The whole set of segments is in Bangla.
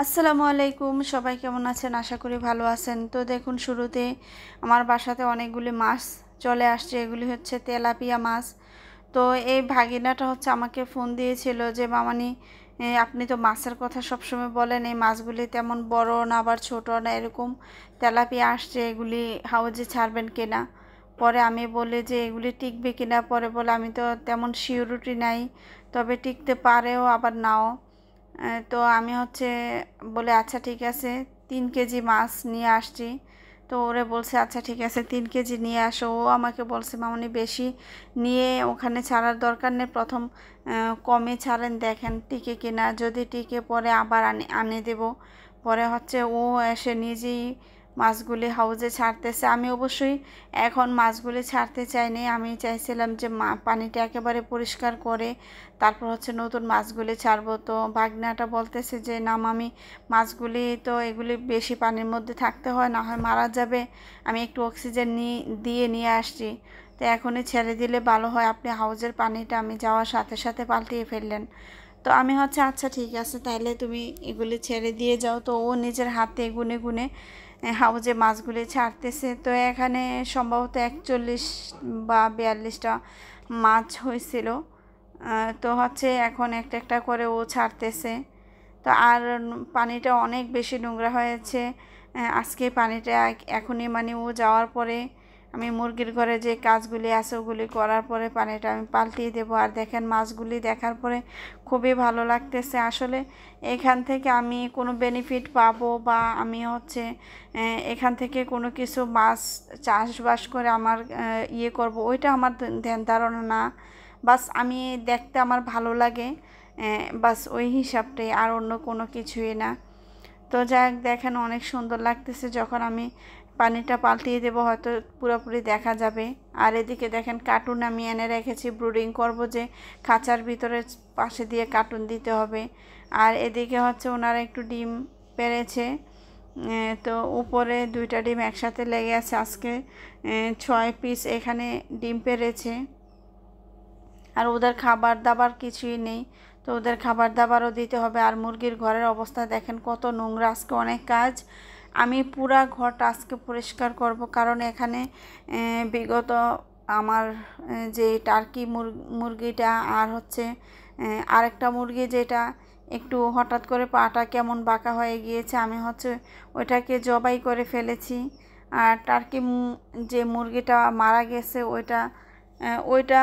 আসসালামু আলাইকুম, সবাই কেমন আছেন? আশা করি ভালো আছেন। তো দেখুন, শুরুতে আমার বাসাতে অনেকগুলি মাছ চলে আসছে। এগুলি হচ্ছে তেলাপিয়া মাছ। তো এই ভাগিনাটা হচ্ছে আমাকে ফোন দিয়েছিল যে মামানি, আপনি তো মাছের কথা সবসময় বলেন, এই মাছগুলি তেমন বড় না আবার ছোট না, এরকম তেলাপিয়া আসছে, এগুলি হাউজে ছাড়বেন কিনা। পরে আমি বলি যে এগুলি টিকবে কিনা, পরে বলে আমি তো তেমন সিউরিটি নাই, তবে টিকতে পারেও আবার নাও। তো আমি হচ্ছে বলে আচ্ছা ঠিক আছে, 3 কেজি মাছ নিয়ে আসছি। তো ওরে বলছে আচ্ছা ঠিক আছে 3 কেজি নিয়ে আসো। ও আমাকে বলছে মামনি বেশি নিয়ে ওখানে ছাড়ার দরকার নেই, প্রথম কমে ছাড়েন, দেখেন টিকে কিনা, যদি টিকে পরে আবার আনে দেব। পরে হচ্ছে ও এসে নিজেই মাছগুলি হাউজে ছাড়তেছে। আমি অবশ্যই এখন মাছগুলি ছাড়তে চাইনি, আমি চাইছিলাম যে পানিটা একেবারে পরিষ্কার করে তারপর হচ্ছে নতুন মাছগুলি ছাড়বো। তো ভাগনাটা বলতেছে যে না মামি, মাছগুলি তো এগুলি বেশি পানির মধ্যে থাকতে হয়, না হয় মারা যাবে, আমি একটু অক্সিজেন দিয়ে নিয়ে আসছি, তো এখনই ছেড়ে দিলে ভালো হয়, আপনি হাউজের পানিটা আমি যাওয়ার সাথে সাথে পাল্টিয়ে ফেললেন। তো আমি হচ্ছে আচ্ছা ঠিক আছে তাহলে তুমি এগুলি ছেড়ে দিয়ে যাও। তো ও নিজের হাতে গুনে গুনে হাউজে মাছগুলি ছাড়তেছে। তো এখানে সম্ভবত 41 বা 42টা মাছ হয়েছিল। তো হচ্ছে এখন একটা একটা করে ও ছাড়তেছে। তো আর পানিটা অনেক বেশি নোংরা হয়েছে আজকে পানিটা। এখনই মানে ও যাওয়ার পরে আমি মুরগির ঘরে যে কাজগুলি আছে ওগুলি করার পরে পানিটা আমি পাল্টিয়ে দেবো। আর দেখেন মাছগুলি দেখার পরে খুবই ভালো লাগতেছে। আসলে এখান থেকে আমি কোনো বেনিফিট পাবো বা আমি হচ্ছে এখান থেকে কোনো কিছু মাছ চাষবাস করে আমার ইয়ে করব, ওইটা আমার ধ্যান ধারণা না। বাস আমি দেখতে আমার ভালো লাগে, বাস ওই হিসাবটাই, আর অন্য কোনো কিছুই না। তো যাক, দেখেন অনেক সুন্দর লাগতেছে। যখন আমি পানিটা পাল্টিয়ে দেবো হয়তো পুরোপুরি দেখা যাবে। আর এদিকে দেখেন কার্টুন আমি এনে রেখেছি, ব্রুডিং করব, যে খাঁচার ভিতরে পাশে দিয়ে কার্টুন দিতে হবে। আর এদিকে হচ্ছে ওনারা একটু ডিম পেড়েছে, তো উপরে 2টা ডিম একসাথে লেগে আছে। আজকে 6 পিস এখানে ডিম পেড়েছে। আর ওদের খাবার দাবার কিছুই নেই, তো ওদের খাবার দাবারও দিতে হবে। আর মুরগির ঘরের অবস্থা দেখেন কত নোংরা, আজকে অনেক কাজ। আমি পুরা ঘরটা আজকে পরিষ্কার করব, কারণ এখানে বিগত আমার যে টার্কি মুরগিটা আর হচ্ছে আরেকটা মুরগি যেটা একটু হঠাৎ করে পাটা কেমন বাঁকা হয়ে গিয়েছে, আমি হচ্ছে ওইটাকে জবাই করে ফেলেছি। আর টার্কি যে মুরগিটা মারা গেছে ওইটা ওইটা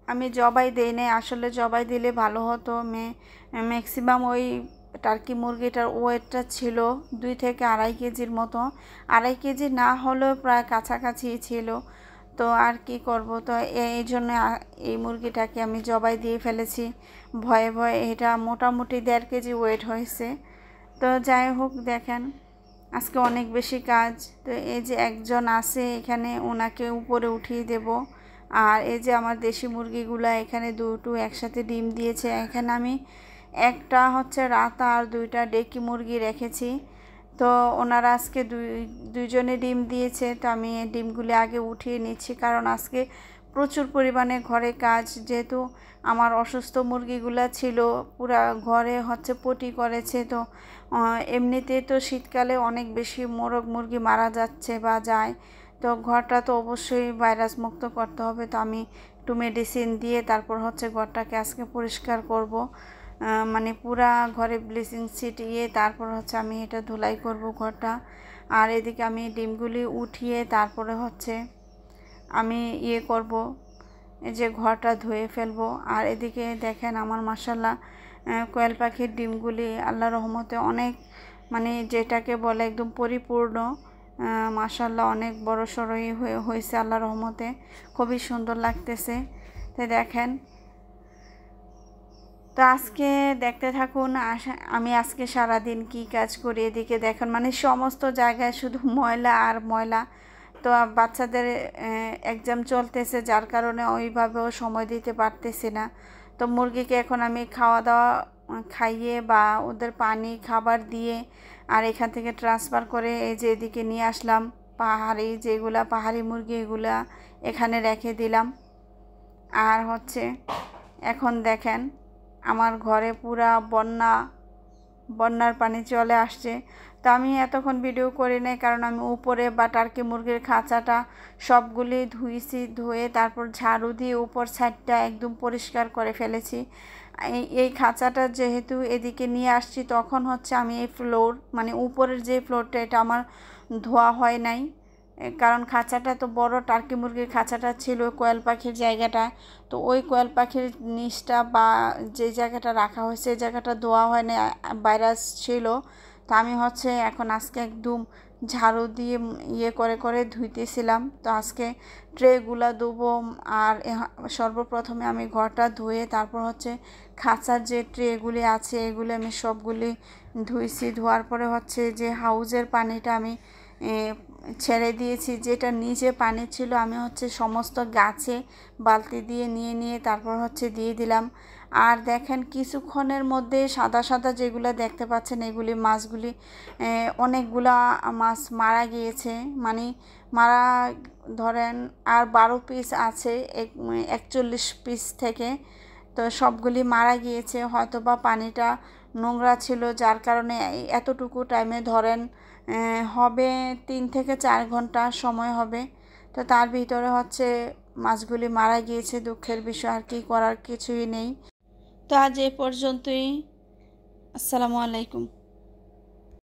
আমি জবাই দেই নাই, আসলে জবাই দিলে ভালো হতো। ম্যাক্সিমাম ওই টার্কি মুরগিটার ওয়েটটা ছিল 2 থেকে 2.5 কেজির মতো, 2.5 কেজি না হলেও প্রায় কাছাকাছি ছিল। তো আর কি করব, তো এই জন্য এই মুরগিটাকে আমি জবাই দিয়ে ফেলেছি ভয়ে ভয়ে। এটা মোটামুটি 1.5 কেজি ওয়েট হয়েছে। তো যাই হোক, দেখেন আজকে অনেক বেশি কাজ। তো এই যে একজন আছে এখানে, ওনাকে উপরে উঠিয়ে দেব। আর এই যে আমার দেশি মুরগিগুলো এখানে দুটো একসাথে ডিম দিয়েছে। এখানে আমি একটা হচ্ছে রাতা আর 2টা ডেকি মুরগি রেখেছি। তো ওনারা আজকে দুইজনে ডিম দিয়েছে। তো আমি এই ডিমগুলি আগে উঠিয়ে নিচ্ছি, কারণ আজকে প্রচুর পরিমাণে ঘরে কাজ, যেহেতু আমার অসুস্থ মুরগিগুলো ছিল পুরা ঘরে হচ্ছে পটি করেছে। তো এমনিতে তো শীতকালে অনেক বেশি মোরগ মুরগি মারা যাচ্ছে বা যায়, তো ঘরটা তো অবশ্যই ভাইরাস মুক্ত করতে হবে। তো আমি একটু মেডিসিন দিয়ে তারপর হচ্ছে ঘরটাকে আজকে পরিষ্কার করব, মানে পুরা ঘরে ব্লিচিং ছিটিয়ে তারপর হচ্ছে আমি এটা ধুলাই করব ঘরটা। আর এদিকে আমি ডিমগুলি উঠিয়ে তারপরে হচ্ছে আমি ইয়ে করব, এই যে ঘরটা ধুয়ে ফেলবো। আর এদিকে দেখেন আমার মাশাল্লাহ কোয়েল পাখির ডিমগুলি আল্লাহ রহমতে অনেক, মানে যেটাকে বলে একদম পরিপূর্ণ, মাশাল্লাহ অনেক বড় সড়ই হয়েছে আল্লাহ রহমতে, খুবই সুন্দর লাগতেছে। তো দেখেন, তো আজকে দেখতে থাকুন আমি আজকে সারাদিন কি কাজ করি। এদিকে দেখেন মানে সমস্ত জায়গায় শুধু ময়লা আর ময়লা। তো বাচ্চাদের এক্সাম চলতেছে, যার কারণে ওইভাবেও সময় দিতে পারতেছি না। তো মুরগিকে এখন আমি খাওয়া দাওয়া খাইয়ে বা ওদের পানি খাবার দিয়ে আর এখান থেকে ট্রান্সফার করে এই যে এদিকে নিয়ে আসলাম। পাহাড়ি যেগুলা পাহাড়ি মুরগি এগুলা এখানে রেখে দিলাম। আর হচ্ছে এখন দেখেন আমার ঘরে পুরা বন্যা বন্যার পানি চলে আসছে। তো আমি এতক্ষণ ভিডিও করি নাই, কারণ আমি উপরে বা টার্কি মুরগির খাঁচাটা সবগুলি ধুইছি, ধুয়ে তারপর ঝাড়ু দিয়ে উপর সাইডটা একদম পরিষ্কার করে ফেলেছি। এই খাঁচাটা যেহেতু এদিকে নিয়ে আসছি, তখন হচ্ছে আমি এই ফ্লোর মানে উপরের যে ফ্লোরটা এটা আমার ধোয়া হয় নাই, কারণ খাঁচাটা তো বড়, টার্কি মুরগির খাঁচাটা ছিল কোয়েল পাখির জায়গাটা। তো ওই কোয়েল পাখির নিচটা বা যে জায়গাটা রাখা হয়েছে এই জায়গাটা ধোয়া হয় না, ভাইরাস ছিল। তো আমি হচ্ছে এখন আজকে একদম ঝাড়ু দিয়ে ইয়ে করে করে ধুইতেছিলাম। তো আজকে ট্রেগুলা ধুবো। আর সর্বপ্রথমে আমি ঘরটা ধুয়ে তারপর হচ্ছে খাঁচার যে ট্রেগুলি আছে এগুলি আমি সবগুলি ধুইছি। ধোয়ার পরে হচ্ছে যে হাউজের পানিটা আমি ছেড়ে দিয়েছি, যেটা নিচে পানি ছিল আমি হচ্ছে সমস্ত গাছে বালতি দিয়ে নিয়ে তারপর হচ্ছে দিয়ে দিলাম। আর দেখেন কিছুক্ষণের মধ্যে সাদা সাদা যেগুলো দেখতে পাচ্ছেন এগুলি মাছগুলি অনেকগুলা মাছ মারা গিয়েছে, মানে মারা ধরেন আর 12 পিস আছে 41 পিস থেকে। তো সবগুলি মারা গিয়েছে, হয়তো বা পানিটা নোংরা ছিল যার কারণে এতটুকু টাইমে ধরেন হবে 3 থেকে 4 ঘন্টা সময় হবে। তো তার ভিতরে হচ্ছে মাছগুলি মারা গিয়েছে, দুঃখের বিষয়, আর কি করার কিছুই নেই। তো আজ এ পর্যন্তই। আসসালামু আলাইকুম।